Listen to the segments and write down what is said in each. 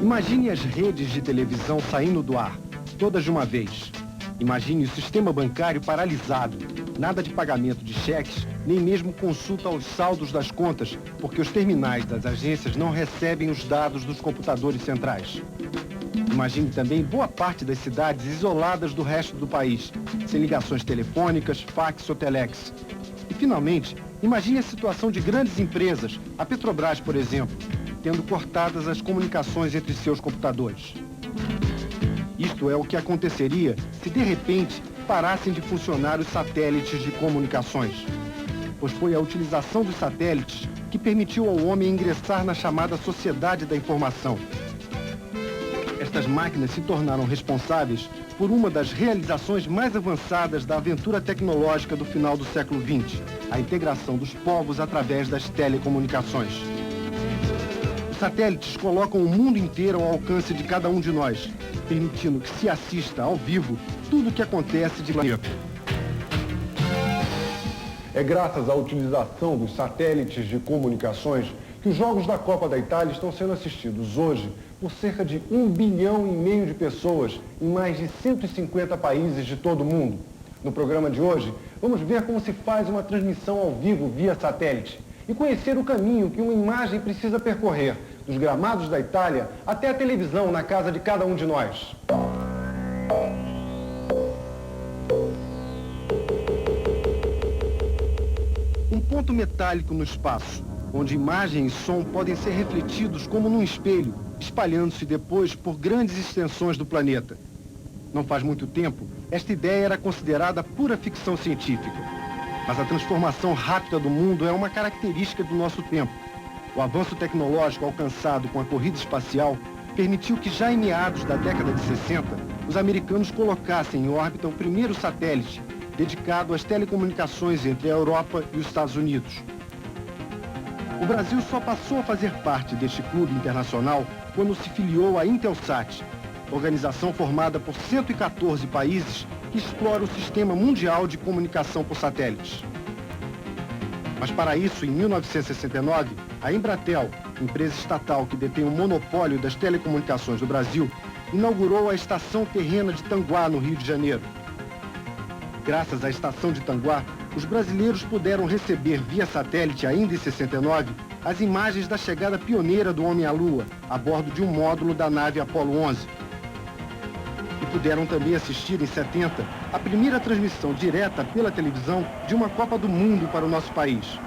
Imagine as redes de televisão saindo do ar, todas de uma vez. Imagine o sistema bancário paralisado. Nada de pagamento de cheques, nem mesmo consulta aos saldos das contas, porque os terminais das agências não recebem os dados dos computadores centrais. Imagine também boa parte das cidades isoladas do resto do país, sem ligações telefônicas, fax ou telex. E, finalmente, imagine a situação de grandes empresas, a Petrobras, por exemplo, tendo cortadas as comunicações entre seus computadores. Isto é o que aconteceria se, de repente, parassem de funcionar os satélites de comunicações. Pois foi a utilização dos satélites que permitiu ao homem ingressar na chamada Sociedade da Informação. Estas máquinas se tornaram responsáveis por uma das realizações mais avançadas da aventura tecnológica do final do século XX, a integração dos povos através das telecomunicações. Os satélites colocam o mundo inteiro ao alcance de cada um de nós, permitindo que se assista ao vivo tudo o que acontece de planeta. É graças à utilização dos satélites de comunicações que os Jogos da Copa da Itália estão sendo assistidos hoje por cerca de 1,5 bilhão de pessoas em mais de 150 países de todo o mundo. No programa de hoje, vamos ver como se faz uma transmissão ao vivo via satélite e conhecer o caminho que uma imagem precisa percorrer, dos gramados da Itália até a televisão na casa de cada um de nós. Um ponto metálico no espaço, onde imagem e som podem ser refletidos como num espelho, espalhando-se depois por grandes extensões do planeta. Não faz muito tempo, esta ideia era considerada pura ficção científica. Mas a transformação rápida do mundo é uma característica do nosso tempo. O avanço tecnológico alcançado com a corrida espacial permitiu que já em meados da década de 60, os americanos colocassem em órbita o primeiro satélite dedicado às telecomunicações entre a Europa e os Estados Unidos. O Brasil só passou a fazer parte deste clube internacional quando se filiou à Intelsat, organização formada por 114 países que explora o sistema mundial de comunicação por satélites. Mas para isso, em 1969, a Embratel, empresa estatal que detém o monopólio das telecomunicações do Brasil, inaugurou a Estação Terrena de Tanguá, no Rio de Janeiro. Graças à Estação de Tanguá, os brasileiros puderam receber via satélite ainda em 69 as imagens da chegada pioneira do homem à Lua, a bordo de um módulo da nave Apollo 11. E puderam também assistir em 70 a primeira transmissão direta pela televisão de uma Copa do Mundo para o nosso país.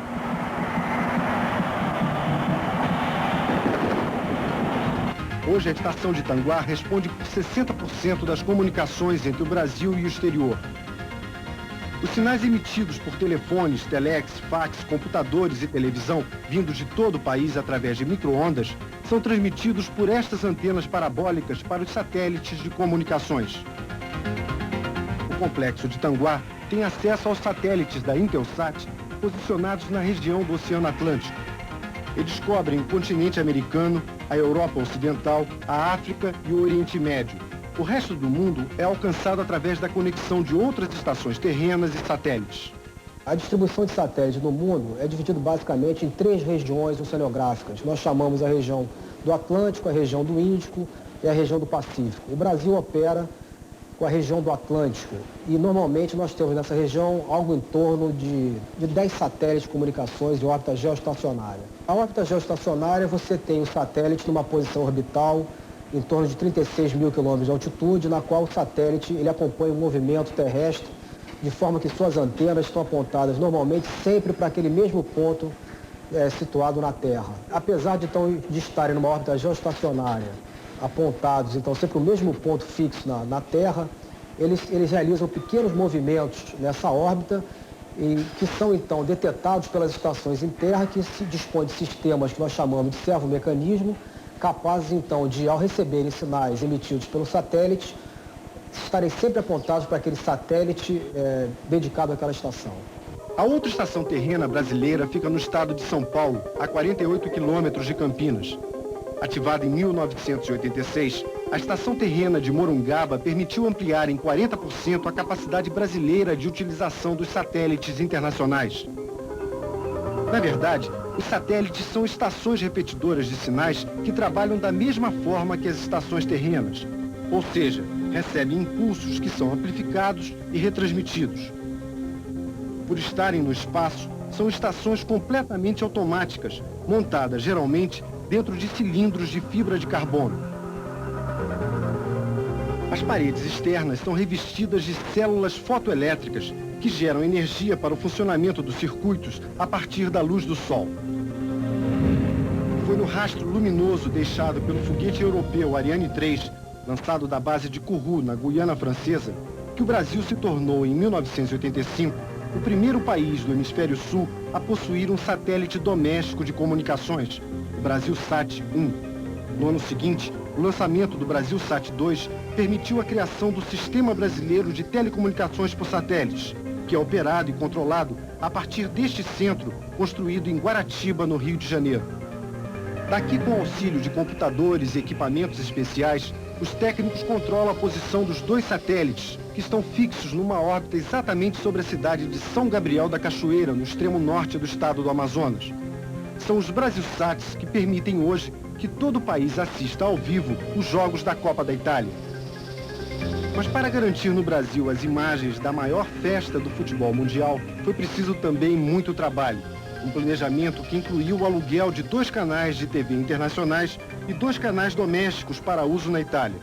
Hoje a Estação de Tanguá responde por 60% das comunicações entre o Brasil e o exterior. Os sinais emitidos por telefones, telex, fax, computadores e televisão, vindos de todo o país através de micro-ondas, são transmitidos por estas antenas parabólicas para os satélites de comunicações. O complexo de Tanguá tem acesso aos satélites da Intelsat, posicionados na região do Oceano Atlântico. Eles cobrem o continente americano, a Europa Ocidental, a África e o Oriente Médio. O resto do mundo é alcançado através da conexão de outras estações terrenas e satélites. A distribuição de satélites no mundo é dividida basicamente em 3 regiões oceanográficas. Nós chamamos a região do Atlântico, a região do Índico e a região do Pacífico. O Brasil opera com a região do Atlântico e normalmente nós temos nessa região algo em torno de 10 satélites de comunicações de órbita geoestacionária. A órbita geoestacionária você tem o satélite numa posição orbital em torno de 36 mil quilômetros de altitude, na qual o satélite ele acompanha o movimento terrestre, de forma que suas antenas estão apontadas normalmente sempre para aquele mesmo ponto situado na Terra. Apesar de estarem numa órbita geoestacionária, apontados então sempre o mesmo ponto fixo na Terra, eles realizam pequenos movimentos nessa órbita e que são então detectados pelas estações em terra que se dispõem de sistemas que nós chamamos de servomecanismo, capazes então de, ao receberem sinais emitidos pelo satélite, estarem sempre apontados para aquele satélite dedicado àquela estação. A outra estação terrena brasileira fica no estado de São Paulo, a 48 quilômetros de Campinas. Ativada em 1986, a estação terrena de Morungaba permitiu ampliar em 40% a capacidade brasileira de utilização dos satélites internacionais. Na verdade, Os satélites são estações repetidoras de sinais que trabalham da mesma forma que as estações terrenas, ou seja, recebem impulsos que são amplificados e retransmitidos. Por estarem no espaço, são estações completamente automáticas, montadas geralmente dentro de cilindros de fibra de carbono. As paredes externas são revestidas de células fotoelétricas que geram energia para o funcionamento dos circuitos a partir da luz do Sol. Foi no rastro luminoso deixado pelo foguete europeu Ariane 3, lançado da base de Kourou, na Guiana Francesa, que o Brasil se tornou, em 1985, o primeiro país do hemisfério sul a possuir um satélite doméstico de comunicações, o BrasilSat-1. No ano seguinte, o lançamento do BrasilSat-2 permitiu a criação do Sistema Brasileiro de Telecomunicações por Satélites, que é operado e controlado a partir deste centro, construído em Guaratiba, no Rio de Janeiro. Daqui, com auxílio de computadores e equipamentos especiais, os técnicos controlam a posição dos dois satélites, que estão fixos numa órbita exatamente sobre a cidade de São Gabriel da Cachoeira, no extremo norte do estado do Amazonas. São os Brasilsats que permitem hoje que todo o país assista ao vivo os jogos da Copa da Itália. Mas para garantir no Brasil as imagens da maior festa do futebol mundial, foi preciso também muito trabalho. Um planejamento que incluiu o aluguel de 2 canais de TV internacionais e 2 canais domésticos para uso na Itália.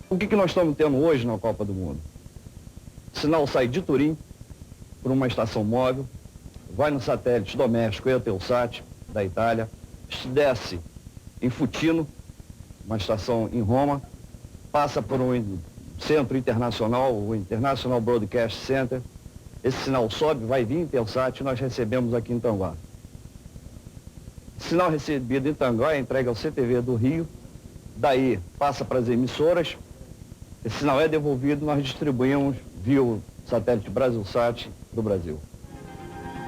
O que nós estamos tendo hoje na Copa do Mundo? O sinal sai de Turim, por uma estação móvel, vai no satélite doméstico Eutelsat, da Itália, desce em Futino, uma estação em Roma, passa por um centro internacional, o International Broadcast Center. Esse sinal sobe, vai vir em Eutelsat e nós recebemos aqui em Tanguá. Sinal recebido em Tanguá é entregue ao CTV do Rio, daí passa para as emissoras, esse sinal é devolvido, nós distribuímos via o satélite BrasilSat do Brasil.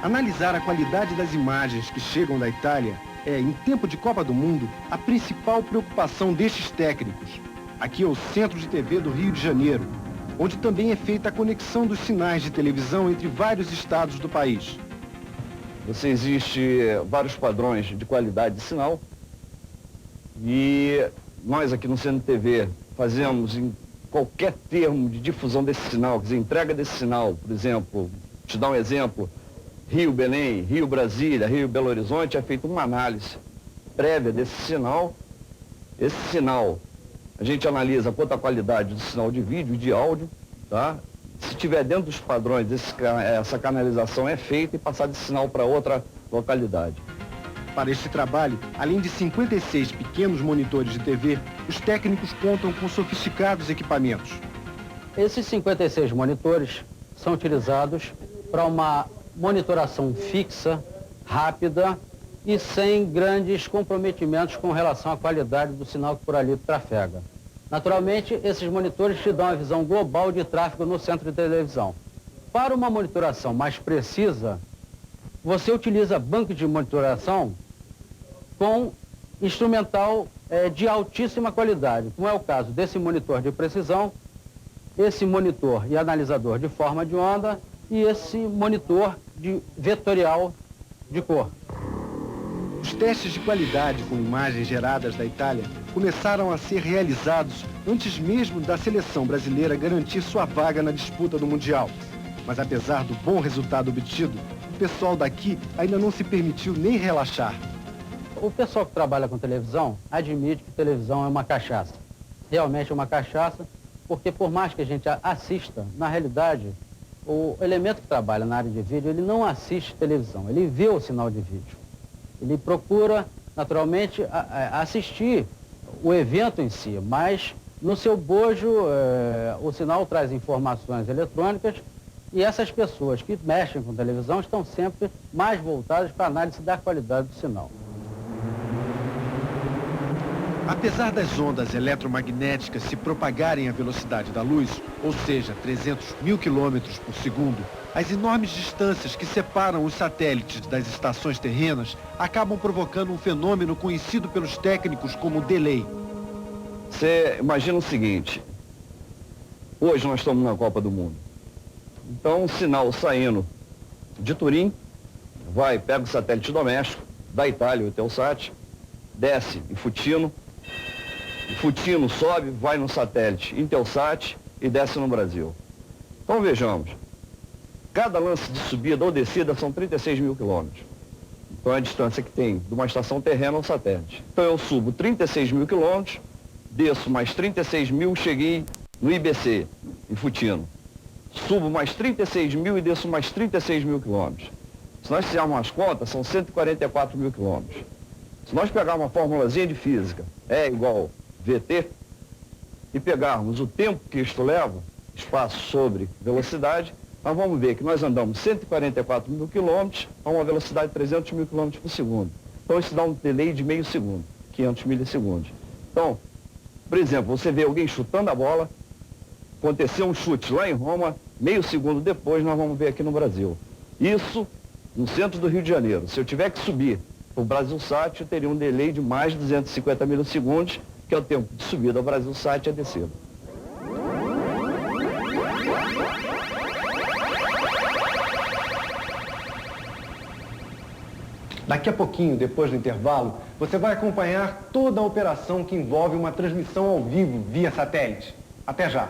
Analisar a qualidade das imagens que chegam da Itália é, em tempo de Copa do Mundo, a principal preocupação destes técnicos. Aqui é o Centro de TV do Rio de Janeiro, onde também é feita a conexão dos sinais de televisão entre vários estados do país. Existem vários padrões de qualidade de sinal e nós aqui no Centro de TV fazemos em qualquer termo de difusão desse sinal, quer dizer, entrega desse sinal, por exemplo, te dar um exemplo, Rio-Belém, Rio-Brasília, Rio-Belo Horizonte, é feita uma análise prévia desse sinal. Esse sinal, a gente analisa quanto à qualidade do sinal de vídeo e de áudio, tá? Se estiver dentro dos padrões, essa canalização é feita e passada esse sinal para outra localidade. Para este trabalho, além de 56 pequenos monitores de TV, os técnicos contam com sofisticados equipamentos. Esses 56 monitores são utilizados para uma monitoração fixa, rápida e sem grandes comprometimentos com relação à qualidade do sinal que por ali trafega. Naturalmente, esses monitores te dão uma visão global de tráfego no centro de televisão. Para uma monitoração mais precisa, você utiliza banco de monitoração com instrumental de altíssima qualidade, como é o caso desse monitor de precisão, esse monitor e analisador de forma de onda e esse monitor de vetorial de cor. Os testes de qualidade com imagens geradas da Itália começaram a ser realizados antes mesmo da seleção brasileira garantir sua vaga na disputa do Mundial. Mas apesar do bom resultado obtido, o pessoal daqui ainda não se permitiu nem relaxar. O pessoal que trabalha com televisão admite que televisão é uma cachaça. Realmente é uma cachaça, porque por mais que a gente assista, na realidade, o elemento que trabalha na área de vídeo, ele não assiste televisão, ele vê o sinal de vídeo. Ele procura, naturalmente, assistir o evento em si, mas no seu bojo o sinal traz informações eletrônicas e essas pessoas que mexem com televisão estão sempre mais voltadas para a análise da qualidade do sinal. Apesar das ondas eletromagnéticas se propagarem à velocidade da luz, ou seja, 300 mil quilômetros por segundo, as enormes distâncias que separam os satélites das estações terrenas acabam provocando um fenômeno conhecido pelos técnicos como delay. Você imagina o seguinte, hoje nós estamos na Copa do Mundo, então o sinal saindo de Turim, pega o satélite doméstico, da Itália, o Eutelsat, desce em Futino, o Futino sobe, vai no satélite Intelsat e desce no Brasil. Então vejamos, cada lance de subida ou descida são 36 mil quilômetros. Então é a distância que tem de uma estação terrena ao satélite. Então eu subo 36 mil quilômetros, desço mais 36 mil, cheguei no IBC, em Futino. Subo mais 36 mil e desço mais 36 mil quilômetros. Se nós fizermos as contas, são 144 mil quilômetros. Se nós pegarmos uma formulazinha de física, E igual VT, e pegarmos o tempo que isto leva, espaço sobre velocidade, nós vamos ver que nós andamos 144 mil quilômetros a uma velocidade de 300 mil quilômetros por segundo. Então isso dá um delay de meio segundo, 500 milissegundos. Então, por exemplo, você vê alguém chutando a bola, aconteceu um chute lá em Roma, meio segundo depois nós vamos ver aqui no Brasil. Isso no centro do Rio de Janeiro. Se eu tiver que subir para o Brasilsat, eu teria um delay de mais de 250 milissegundos, que é o tempo de subida ao Brasilsat e a descida. Daqui a pouquinho, depois do intervalo, você vai acompanhar toda a operação que envolve uma transmissão ao vivo via satélite. Até já!